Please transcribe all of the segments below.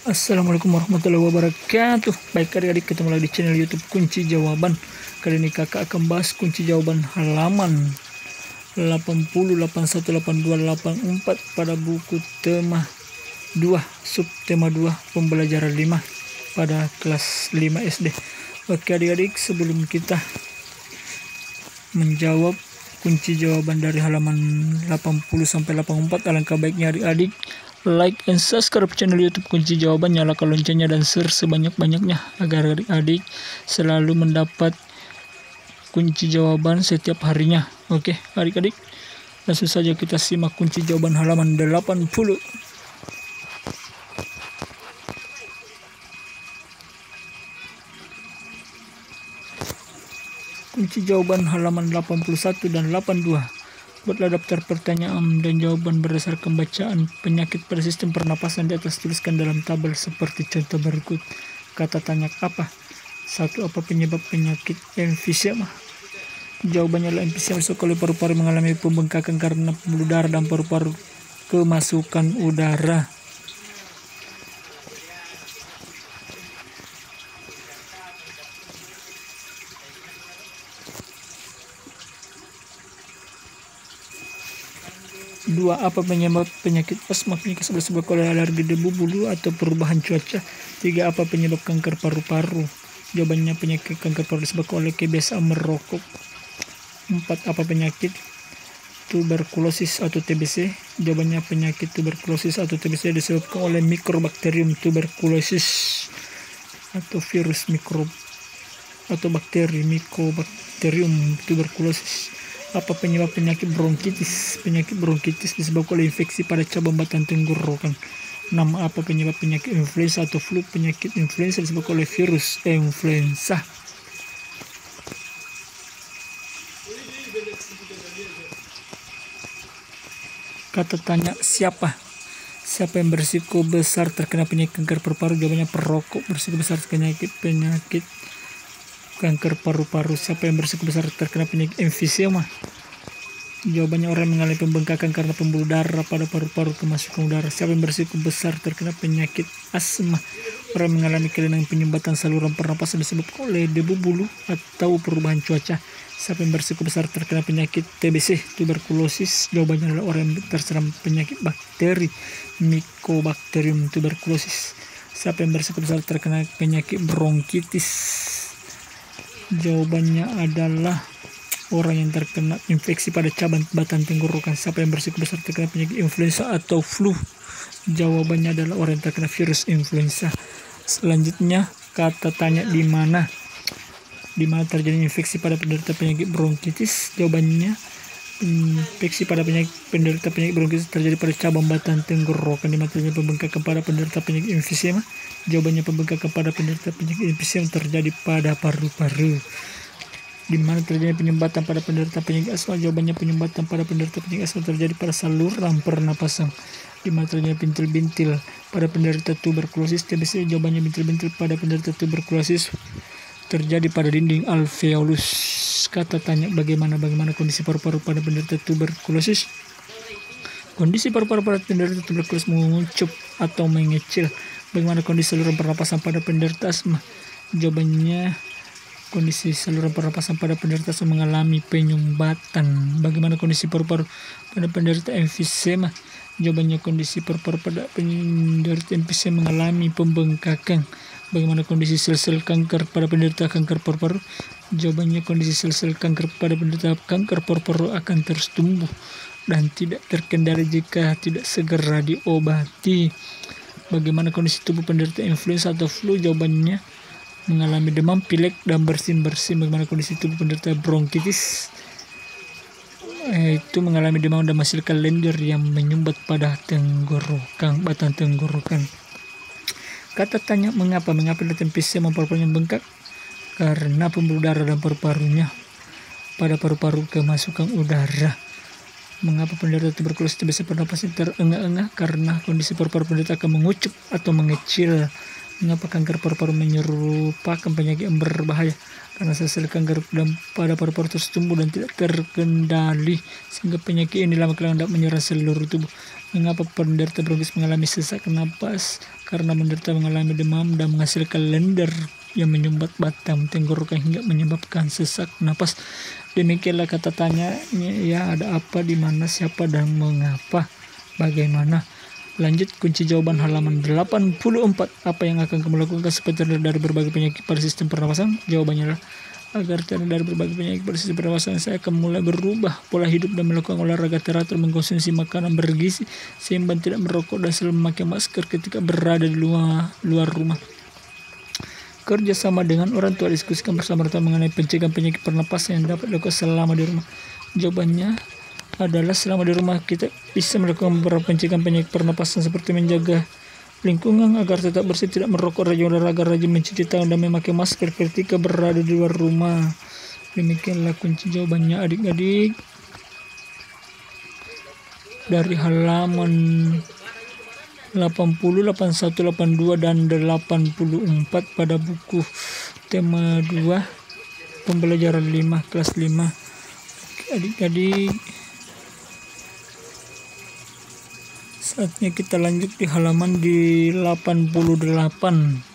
Assalamualaikum warahmatullahi wabarakatuh. Baik adik-adik, ketemu lagi di channel YouTube Kunci Jawaban. Kali ini kakak akan bahas kunci jawaban halaman 80, 81, 82, 84 pada buku tema 2, subtema 2, pembelajaran 5 pada kelas 5 SD. Oke adik-adik, sebelum kita menjawab kunci jawaban dari halaman 80 sampai 84, alangkah baiknya adik-adik like and subscribe channel YouTube Kunci Jawaban, nyalakan loncengnya dan share sebanyak-banyaknya agar adik-adik selalu mendapat kunci jawaban setiap harinya. Oke adik-adik, langsung saja kita simak kunci jawaban halaman 80. Kunci jawaban halaman 81 dan 82. Buatlah daftar pertanyaan dan jawaban berdasarkan bacaan penyakit pada sistem pernapasan di atas. Tuliskan dalam tabel seperti contoh berikut. Kata tanya apa? 1. Apa penyebab penyakit emfisema? Jawabannya adalah emfisema disebabkan oleh paru-paru mengalami pembengkakan karena pembuluh darah dan paru-paru kemasukan udara. Dua, apa penyebab penyakit asma? Penyakit disebabkan oleh alergi debu, bulu, atau perubahan cuaca. 3. Apa penyebab kanker paru-paru? Jawabannya penyakit kanker paru disebabkan oleh kebiasaan merokok. 4. Apa penyakit tuberkulosis atau TBC? Jawabannya penyakit tuberkulosis atau TBC disebabkan oleh mikrobakterium tuberkulosis atau virus mikrob atau bakteri mikrobakterium tuberkulosis. Apa penyebab penyakit bronkitis? Penyakit bronkitis disebabkan oleh infeksi pada cabang batang tenggorokan. 6. Apa penyebab penyakit influenza atau flu? Penyakit influenza disebabkan oleh virus influenza. Kata tanya siapa? Siapa yang berisiko besar terkena penyakit kanker paru-paru? Jawabannya perokok berisiko besar penyakit kanker paru-paru. Siapa yang berisiko besar terkena penyakit emfisema? Jawabannya orang yang mengalami pembengkakan karena pembuluh darah pada paru-paru kemasukan udara. Siapa yang berisiko besar terkena penyakit asma? Orang yang mengalami kelainan penyumbatan saluran pernapasan disebabkan oleh debu, bulu, atau perubahan cuaca. Siapa yang berisiko besar terkena penyakit TBC, tuberkulosis? Jawabannya adalah orang yang terserang penyakit bakteri Mycobacterium tuberculosis. Siapa yang berisiko besar terkena penyakit bronkitis? Jawabannya adalah orang yang terkena infeksi pada cabang batang tenggorokan. Siapa yang berisiko besar terkena penyakit influenza atau flu? Jawabannya adalah orang yang terkena virus influenza. Selanjutnya, kata tanya di mana terjadi infeksi pada penderita penyakit bronkitis? Jawabannya infeksi pada penderita penyakit bronkitis terjadi pada cabang batang tenggorokan. Di mana terjadi pembengkakan pada penderita penyakit emfisema? Jawabannya pembengkakan pada penderita penyakit emfisema terjadi pada paru-paru. Di mana terjadi penyumbatan pada penderita penyakit asma? Jawabannya penyumbatan pada penderita penyakit asma terjadi pada saluran pernapasan. Di mana terjadi bintil-bintil pada penderita tuberkulosis TBC? Jawabannya bintil-bintil pada penderita tuberkulosis terjadi pada dinding alveolus. Kata tanya bagaimana kondisi paru-paru pada penderita tuberkulosis? Kondisi paru-paru pada penderita tuberkulosis mengucup atau mengecil. Bagaimana kondisi saluran pernapasan pada penderita asma? Jawabannya kondisi saluran pernapasan pada penderita asma mengalami penyumbatan. Bagaimana kondisi paru-paru pada penderita emfisema? Jawabannya kondisi paru-paru pada penderita emfisema mengalami pembengkakan. Bagaimana kondisi sel-sel kanker pada penderita kanker paru-paru? Jawabannya kondisi sel-sel kanker pada penderita kanker paru-paru akan terus tumbuh dan tidak terkendali jika tidak segera diobati. Bagaimana kondisi tubuh penderita influenza atau flu? Jawabannya mengalami demam, pilek, dan bersin-bersin. Bagaimana kondisi tubuh penderita bronkitis? Itu mengalami demam dan menghasilkan lendir yang menyumbat pada batang tenggorokan. Kata tanya mengapa penderita emfisema paru-parunya bengkak? Karena pembuluh darah dan paru-parunya pada paru-paru kemasukan udara. Mengapa penderita tuberkulosis TBC pernapasan terengah-engah? Karena kondisi paru-paru penderita akan mengucup atau mengecil. Mengapa kanker paru-paru merupakan penyakit yang berbahaya? Karena sel kanker pada paru-paru terus tumbuh dan tidak terkendali, sehingga penyakit ini lama-kelamaan dapat menyerang seluruh tubuh. Mengapa penderita bronkitis mengalami sesak napas? Karena penderita mengalami demam dan menghasilkan lender yang menyumbat batang tenggorokan hingga menyebabkan sesak napas. Demikianlah kata tanya, ya, ada apa, di mana, siapa, dan mengapa. Bagaimana? Lanjut, kunci jawaban halaman 84. Apa yang akan kamu lakukan supaya terhindar dari berbagai penyakit pada sistem pernapasan? Jawabannya adalah, agar terhindar dari berbagai penyakit pada sistem pernapasan, saya akan mulai berubah pola hidup dan melakukan olahraga teratur, mengkonsumsi makanan bergizi seimbang, tidak merokok, dan selalu memakai masker ketika berada di luar rumah. Kerjasama dengan orang tua, diskusikan bersama-sama mengenai pencegahan penyakit pernapasan yang dapat dilakukan selama di rumah. Jawabannya adalah, selama di rumah kita bisa melakukan beberapa pencegahan penyakit pernapasan seperti menjaga lingkungan agar tetap bersih, tidak merokok, rajin olahraga, rajin mencuci tangan, dan memakai masker ketika berada di luar rumah. Demikianlah kunci jawabannya adik-adik dari halaman 80, 81, 82, dan 84 pada buku tema 2 pembelajaran 5 kelas 5. Adik-adik, saatnya kita lanjut di halaman di 88.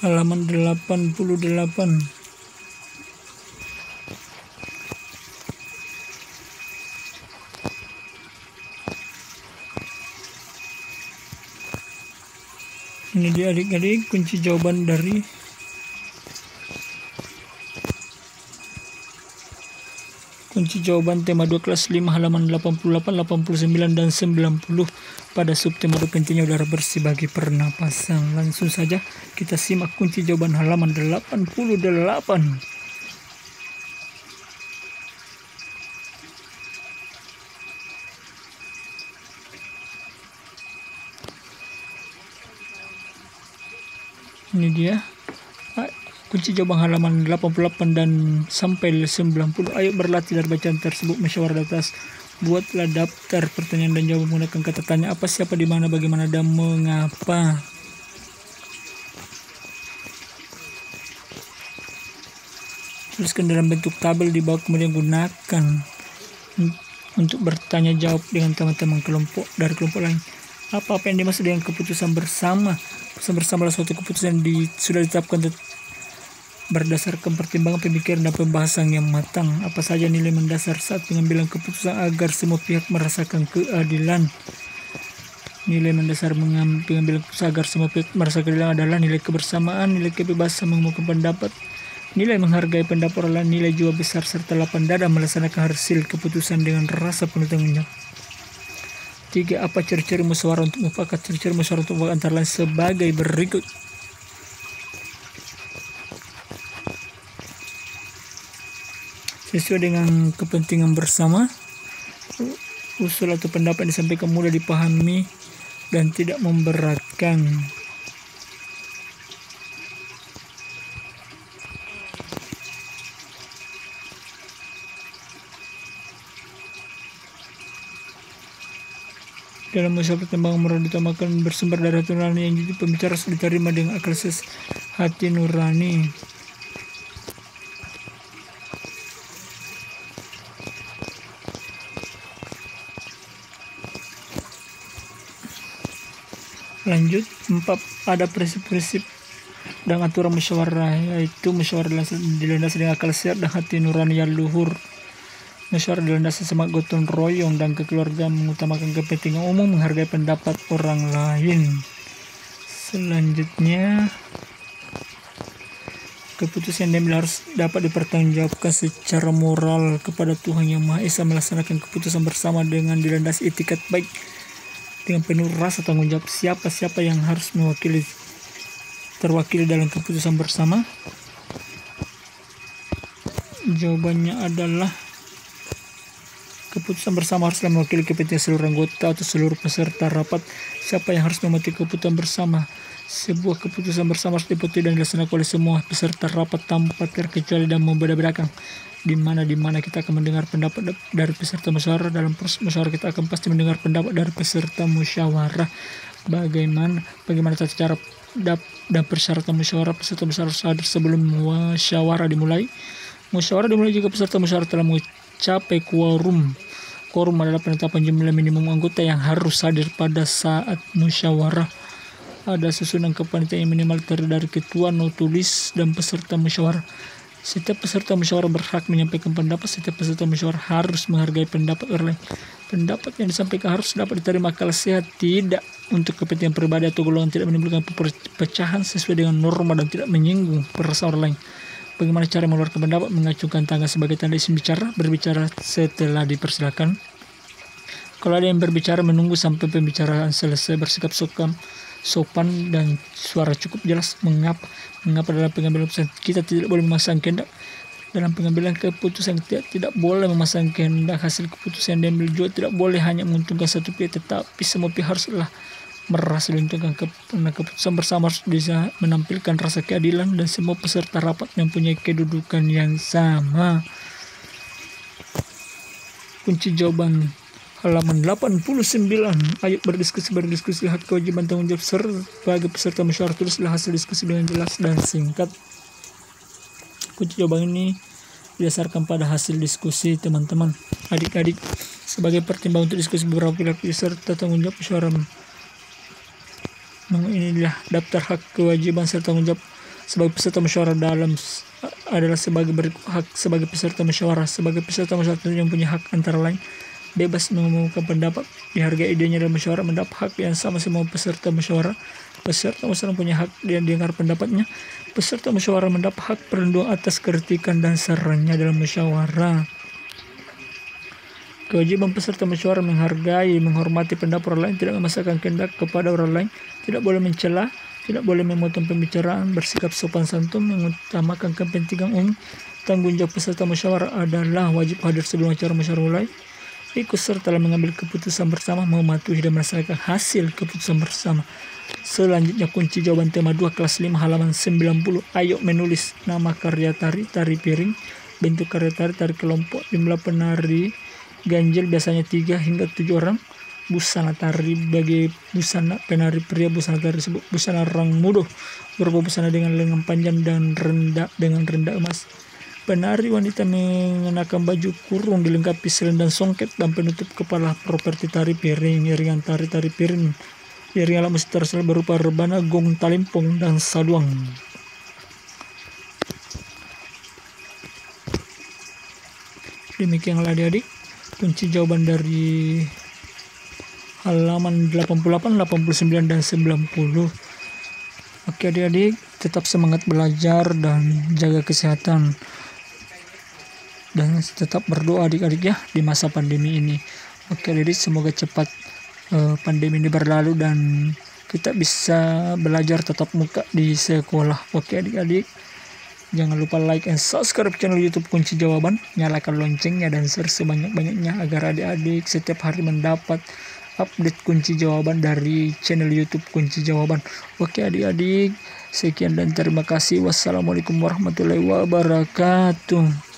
Halaman 88. Ini dia adik-adik kunci jawaban dari kunci jawaban tema 2 kelas 5 halaman 88, 89, dan 90 pada subtema 2 pentingnya udara bersih bagi pernapasan. Langsung saja kita simak kunci jawaban halaman 88. Ini dia kunci jawaban halaman 88 dan sampai 90. Ayo berlatih dari bacaan tersebut. Musyawarah atas. Buatlah daftar pertanyaan dan jawab menggunakan kata tanya: apa, siapa, di mana, bagaimana, dan mengapa. Tuliskan dalam bentuk tabel di bawah, kemudian gunakan untuk bertanya jawab dengan teman-teman kelompok dari kelompok lain. Apa yang dimaksud dengan keputusan bersama? Keputusan bersama adalah suatu keputusan sudah ditetapkan berdasarkan pertimbangan, pemikiran, dan pembahasan yang matang. Apa saja nilai mendasar saat pengambilan keputusan agar semua pihak merasakan keadilan? Nilai mendasar pengambilan keputusan agar semua pihak merasakan keadilan adalah nilai kebersamaan, nilai kebebasan mengumumkan pendapat, nilai menghargai pendapat orang lain, nilai jiwa besar, serta lapang dada melaksanakan hasil keputusan dengan rasa penuh tanggung jawab. 3. Apa ciri-ciri musyawarah untuk mufakat? Ciri-ciri musyawarah untuk mufakat antara lain sebagai berikut. Sesuai dengan kepentingan bersama, usul atau pendapat disampaikan mudah dipahami dan tidak memberatkan. Dalam musyawarah pertimbangan moral ditamakan bersumber dari hati nurani, yang jadi pembicara harus diterima dengan akal hati nurani. Lanjut, 4. Ada prinsip-prinsip dan aturan musyawarah, yaitu musyawarah dilandasi dengan akal sehat dan hati nurani yang luhur. Musyawarah dilandasi semangat gotong royong dan kekeluargaan, mengutamakan kepentingan umum, menghargai pendapat orang lain. Selanjutnya, keputusan yang diambil harus dapat dipertanggungjawabkan secara moral kepada Tuhan Yang Maha Esa. Melaksanakan keputusan bersama dengan dilandasi etikat baik dengan penuh rasa tanggung jawab. Siapa yang harus terwakili dalam keputusan bersama? Jawabannya adalah keputusan bersama haruslah mewakili kepentingan seluruh anggota atau seluruh peserta rapat. Siapa yang harus mematuhi keputusan bersama? Sebuah keputusan bersama harus dipatuhi dan dilaksanakan oleh semua peserta rapat tanpa terkecuali dan membeda-bedakan. di mana kita akan mendengar pendapat dari peserta musyawarah. Dalam proses musyawarah kita akan pasti mendengar pendapat dari peserta musyawarah. Bagaimana tata cara dan persyaratan musyawarah. Peserta musyawarah hadir sebelum musyawarah dimulai. Musyawarah dimulai jika peserta musyawarah telah mencapai quorum. Quorum adalah penetapan jumlah minimum anggota yang harus hadir pada saat musyawarah. Ada susunan kepanitiaan yang minimal terdiri dari ketua, notulis, dan peserta musyawarah. Setiap peserta musyawarah berhak menyampaikan pendapat. Setiap peserta musyawarah harus menghargai pendapat orang lain. Pendapat yang disampaikan harus dapat diterima akal sehat, tidak untuk kepentingan pribadi atau golongan, tidak menimbulkan perpecahan, sesuai dengan norma dan tidak menyinggung perasaan orang lain. Bagaimana cara mengeluarkan pendapat? Mengacungkan tangan sebagai tanda izin bicara, berbicara setelah dipersilakan. Kalau ada yang berbicara, menunggu sampai pembicaraan selesai, bersikap sopan dan suara cukup jelas. Mengapa dalam pengambilan keputusan kita tidak boleh memasang kehendak? Dalam pengambilan keputusan tidak boleh memasang kehendak. Hasil keputusan yang diambil juga tidak boleh hanya menguntungkan satu pihak, tetapi semua pihak haruslah merasa diuntungkan. Keputusan bersama harus bisa menampilkan rasa keadilan dan semua peserta rapat mempunyai kedudukan yang sama. Kunci jawaban halaman 89. Ayo berdiskusi, hak kewajiban tanggung jawab sebagai peserta musyawarah. Tulislah hasil diskusi dengan jelas dan singkat. Kunci jawaban ini didasarkan pada hasil diskusi teman-teman. Adik-adik, sebagai pertimbangan untuk diskusi beberapa pihak serta tanggung jawab musyawarah. Inilah daftar hak kewajiban serta tanggung jawab sebagai peserta musyawarah adalah sebagai berikut. Hak sebagai peserta musyawarah. Sebagai peserta musyawarah yang punya hak antara lain bebas mengumumkan pendapat, dihargai idenya dalam musyawarah, mendapat hak yang sama semua peserta musyawarah. Peserta musyawarah punya hak yang didengar pendapatnya. Peserta musyawarah mendapat hak perlindungan atas kritikan dan sarannya dalam musyawarah. Kewajiban peserta musyawarah menghargai, menghormati pendapat orang lain, tidak memaksakan kehendak kepada orang lain, tidak boleh mencela, tidak boleh memotong pembicaraan, bersikap sopan santun, mengutamakan kepentingan umum. Tanggung jawab peserta musyawarah adalah wajib hadir sebelum acara musyawarah mulai, ikut serta dalam mengambil keputusan bersama, mematuhi dan melaksanakan hasil keputusan bersama. Selanjutnya kunci jawaban tema 2 kelas 5 halaman 90. Ayo menulis nama karya tari piring, bentuk karya tari kelompok, jumlah penari ganjil biasanya 3 hingga 7 orang, busana tari bagi busana penari pria, busana tari tersebut busana orang muda berupa busana dengan lengan panjang dan rendah emas. Penari wanita mengenakan baju kurung dilengkapi selendang songket dan penutup kepala. Properti tari piring, iringan tari piring, iringan alat musik tradisional berupa rebana, gong, talimpong, dan saluang. Demikianlah adik-adik kunci jawaban dari halaman 88, 89, dan 90. Oke adik-adik, tetap semangat belajar dan jaga kesehatan. Dan tetap berdoa adik-adik ya di masa pandemi ini. Oke adik-adik, semoga cepat pandemi ini berlalu dan kita bisa belajar tatap muka di sekolah. Oke adik-adik, jangan lupa like and subscribe channel YouTube Kunci Jawaban, nyalakan loncengnya dan share sebanyak-banyaknya agar adik-adik setiap hari mendapat update kunci jawaban dari channel YouTube Kunci Jawaban. Oke adik-adik, sekian dan terima kasih. Wassalamualaikum warahmatullahi wabarakatuh.